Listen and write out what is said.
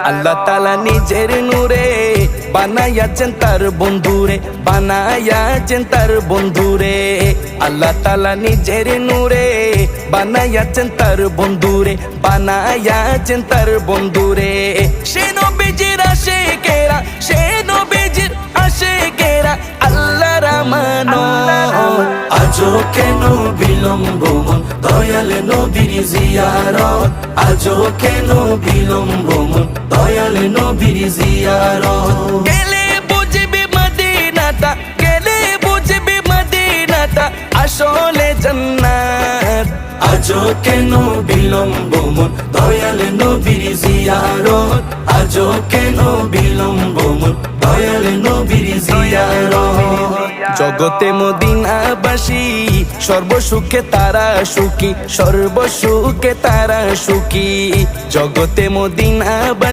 আল্লাহ তাআলা নিজের নূরে বানায়াছেন তার বন্ধুরে, বানায়াছেন তার বন্ধুরে। আল্লাহ তাআলা নিজের নূরে বানায়াছেন তার বন্ধুরে, বানায়াছেন তার বন্ধুরে। সে নবীজির আশিকেরা, সে নবীজির আশিকেরা আল্লাহর আমানত। আজও কেন বিলম্ব মন দয়াল নবীর জিয়ারত, আজও কেন বিলম্ব মন দয়াল নবীর জিয়ারত। গেলে বুঝবি মদিনাটা, গেলে বুঝবি মদিনাটা আসলে জান্নাত। আজও কেন বিলম্ব মন দয়াল নবীর জিয়ারত, আজও কেন বিলম্ব মন দয়াল নবীর জিয়ারত। জগতে মদিনাবাসী সর্বসুখে তারা সুখী, সর্বসুখে তারা সুখী। জগতে মদিনাবাসী